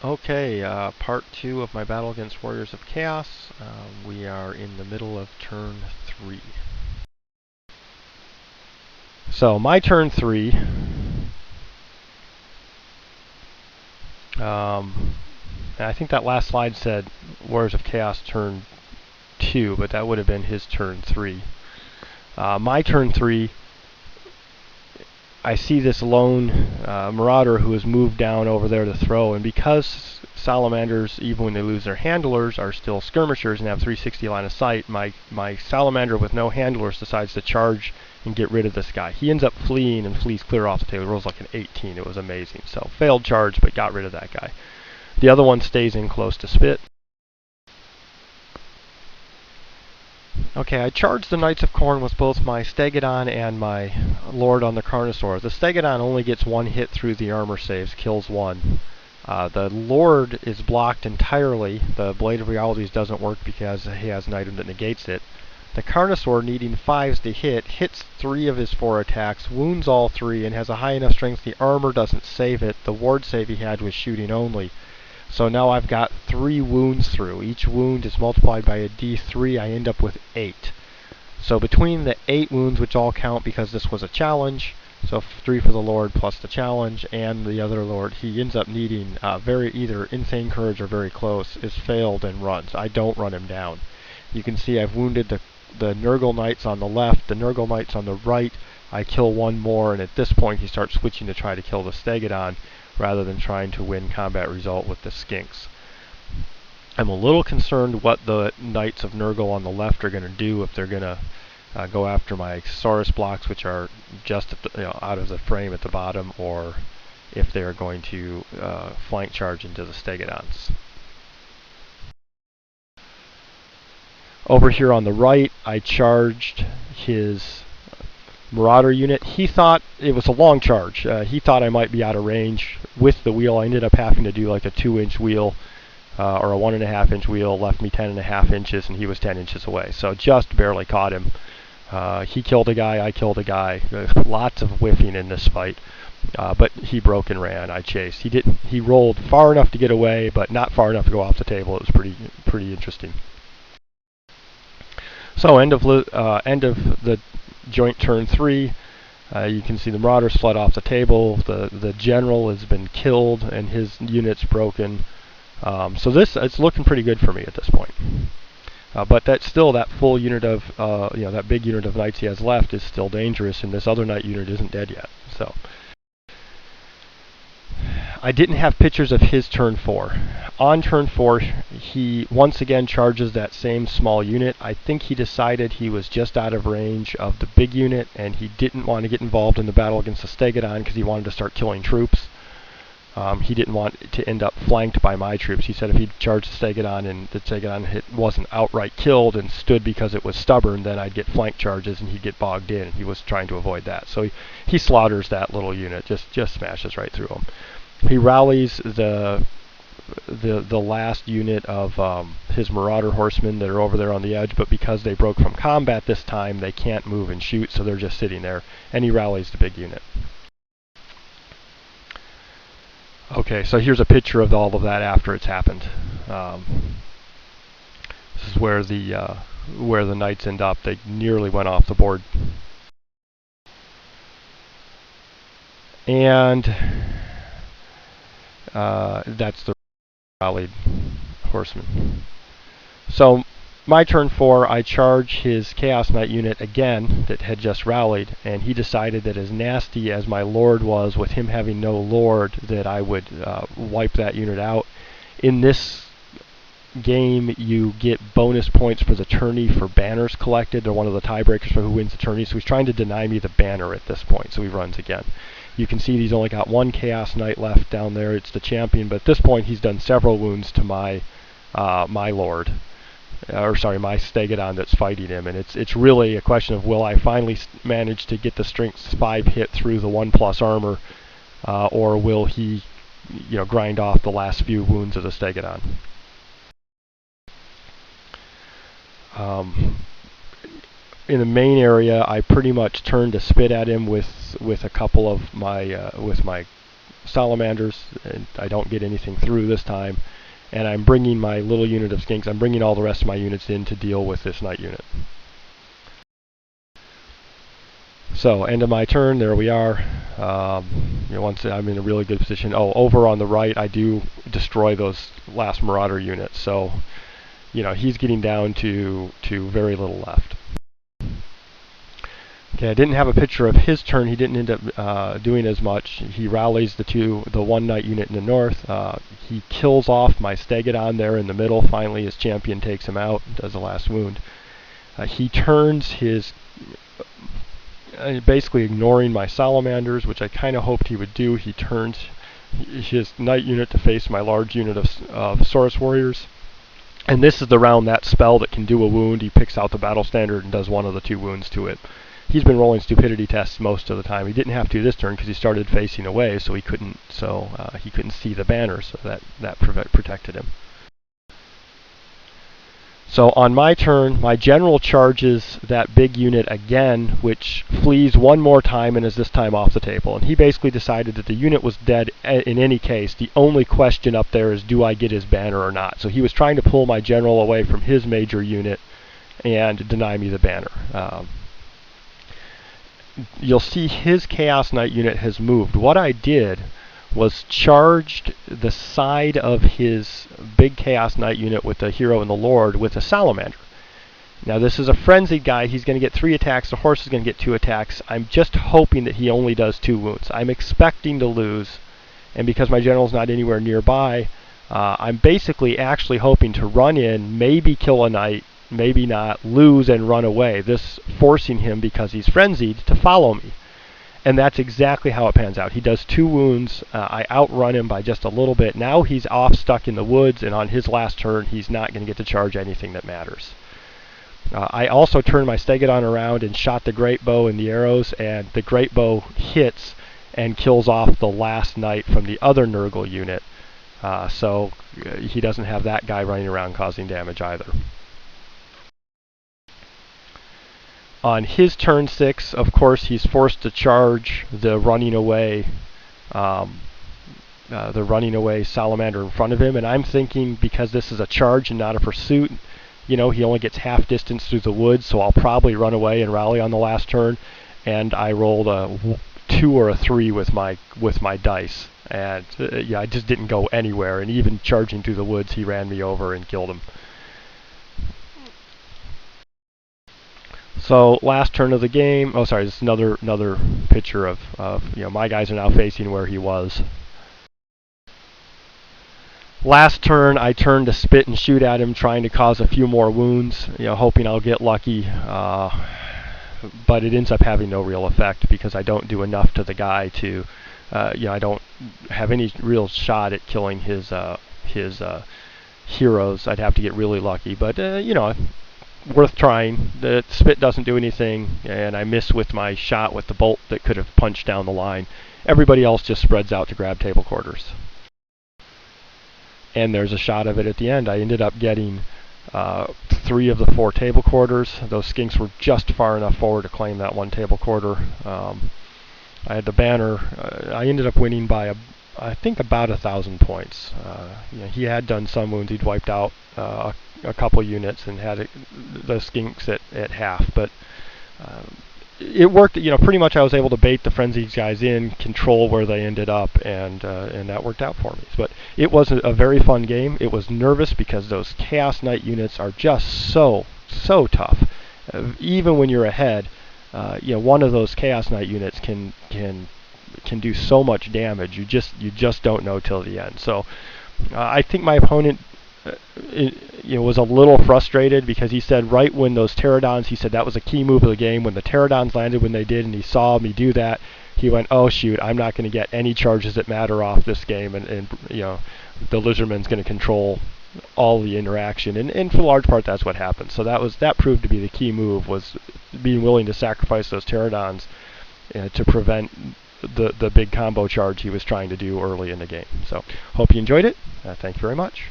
Okay, part 2 of my battle against Warriors of Chaos. We are in the middle of turn 3. So, my turn 3, and I think that last slide said Warriors of Chaos turn 2, but that would have been his turn 3. My turn 3, I see this lone marauder who has moved down over there to throw, and because salamanders, even when they lose their handlers, are still skirmishers and have 360 line of sight, my salamander with no handlers decides to charge and get rid of this guy. He ends up fleeing and flees clear off the table. He rolls like an 18. It was amazing. So failed charge, but got rid of that guy. The other one stays in close to spit. Okay, I charged the Knights of Corn with both my Stegodon and my Lord on the Carnosaur. The Stegodon only gets one hit through the armor saves, kills one. The Lord is blocked entirely. The Blade of Realities doesn't work because he has an item that negates it. The Carnosaur, needing 5s to hit, hits 3 of his 4 attacks, wounds all 3, and has a high enough strength the armor doesn't save it. The ward save he had was shooting only. So now I've got 3 wounds through. Each wound is multiplied by a d3. I end up with 8. So between the 8 wounds, which all count because this was a challenge, so 3 for the Lord plus the challenge, and the other Lord, he ends up needing very either insane courage or very close, is failed and runs. I don't run him down. You can see I've wounded the Nurgle Knights on the left, the Nurgle Knights on the right. I kill one more, and at this point he starts switching to try to kill the Stegodon rather than trying to win combat result with the Skinks. I'm a little concerned what the Knights of Nurgle on the left are going to do, if they're going to go after my Saurus blocks, which are just at the, out of the frame at the bottom, or if they're going to flank charge into the Stegodons. Over here on the right, I charged his Marauder unit. He thought it was a long charge. He thought I might be out of range with the wheel. I ended up having to do like a 2-inch wheel or a 1.5-inch wheel, left me 10.5 inches, and he was 10 inches away. So just barely caught him. He killed a guy, I killed a guy. Lots of whiffing in this fight. But he broke and ran. I chased. He rolled far enough to get away, but not far enough to go off the table. It was pretty interesting. So end of the joint turn 3. You can see the Marauders fled off the table. The general has been killed and his unit's broken. So it's looking pretty good for me at this point. But that's still that full unit of that big unit of knights he has left is still dangerous, and this other knight unit isn't dead yet. So I didn't have pictures of his turn 4. On turn 4, he once again charges that same small unit. I think he decided he was just out of range of the big unit, and he didn't want to get involved in the battle against the Stegodon because he wanted to start killing troops. He didn't want to end up flanked by my troops. He said if he charged the Stegodon and the Stegodon wasn't outright killed and stood because it was stubborn, then I'd get flank charges and he'd get bogged in. He was trying to avoid that. So he slaughters that little unit, just smashes right through him. He rallies the last unit of his Marauder horsemen that are over there on the edge, but because they broke from combat this time, they can't move and shoot, so they're just sitting there, and he rallies the big unit. Okay, so here's a picture of all of that after it's happened. This is where the knights end up. They nearly went off the board. And that's the rallied horseman. So my turn 4, I charge his Chaos Knight unit again that had just rallied, and he decided that as nasty as my Lord was with him having no Lord, that I would wipe that unit out. In this game, you get bonus points for the tourney for banners collected. They're one of the tiebreakers for who wins the tourney, so he's trying to deny me the banner at this point, so he runs again. You can see he's only got one Chaos Knight left down there. It's the champion, but at this point he's done several wounds to my Lord. My Stegodon that's fighting him, and it's really a question of will I finally manage to get the strength 5 hit through the 1+ armor, or will he, grind off the last few wounds of the Stegodon. In the main area, I pretty much turned to spit at him with a couple of my salamanders, and I don't get anything through this time. And I'm bringing my little unit of skinks. I'm bringing all the rest of my units in to deal with this knight unit. So, end of my turn. There we are. Once I'm in a really good position. Oh, over on the right, I do destroy those last marauder units. So, he's getting down to very little left. Okay, I didn't have a picture of his turn. He didn't end up doing as much. He rallies the one knight unit in the north. He kills off my Stegodon there in the middle. Finally, his champion takes him out, does the last wound. He turns his, basically ignoring my salamanders, which I kind of hoped he would do. He turns his knight unit to face my large unit of Saurus warriors. And this is the round that spell that can do a wound. He picks out the battle standard and does one of the 2 wounds to it. He's been rolling stupidity tests most of the time. He didn't have to this turn because he started facing away, so he couldn't see the banner, so that protected him. So on my turn, my general charges that big unit again, which flees one more time and is this time off the table. And he basically decided that the unit was dead in any case. The only question up there is, do I get his banner or not? So he was trying to pull my general away from his major unit and deny me the banner. You'll see his Chaos Knight unit has moved. What I did was charged the side of his big Chaos Knight unit with the Hero and the Lord with a Salamander. Now this is a frenzied guy. He's going to get 3 attacks. The horse is going to get 2 attacks. I'm just hoping that he only does 2 wounds. I'm expecting to lose, and because my general's not anywhere nearby, I'm basically actually hoping to run in, maybe kill a knight, maybe not, lose and run away. This forcing him, because he's frenzied, to follow me. And that's exactly how it pans out. He does 2 wounds. I outrun him by just a little bit. Now he's off stuck in the woods, and on his last turn, he's not going to get to charge anything that matters. I also turned my Stegodon around and shot the great bow and the arrows, and the great bow hits and kills off the last knight from the other Nurgle unit. So he doesn't have that guy running around causing damage either. On his turn 6, of course, he's forced to charge the running away salamander in front of him. And I'm thinking, because this is a charge and not a pursuit, he only gets half distance through the woods, so I'll probably run away and rally on the last turn. And I rolled a 2 or a 3 with my dice, and I just didn't go anywhere. And even charging through the woods, he ran me over and killed him. So last turn of the game. Oh, sorry, this is another picture of my guys are now facing where he was. Last turn, I turned to spit and shoot at him, trying to cause a few more wounds, hoping I'll get lucky. But it ends up having no real effect because I don't do enough to the guy to, I don't have any real shot at killing his heroes. I'd have to get really lucky, but worth trying. The spit doesn't do anything, and I miss with my shot with the bolt that could have punched down the line. Everybody else just spreads out to grab table quarters. And there's a shot of it at the end. I ended up getting 3 of the 4 table quarters. Those skinks were just far enough forward to claim that 1 table quarter. I had the banner. I ended up winning by I think about 1,000 points. He had done some wounds. He'd wiped out a couple units and had the skinks at half, but it worked. Pretty much I was able to bait the frenzied guys in, control where they ended up, and that worked out for me. But it was a very fun game. It was nervous because those Chaos Knight units are just so tough. Even when you're ahead, one of those Chaos Knight units can do so much damage. You just don't know till the end. So I think my opponent was a little frustrated because he said right when those pterodons, he said that was a key move of the game. When the pterodons landed when they did, and he saw me do that, he went, oh shoot, I'm not going to get any charges that matter off this game, and the Lizardmen's going to control all the interaction, and for the large part that's what happened. So that proved to be the key move, was being willing to sacrifice those pterodons to prevent the big combo charge he was trying to do early in the game. So hope you enjoyed it. Thank you very much.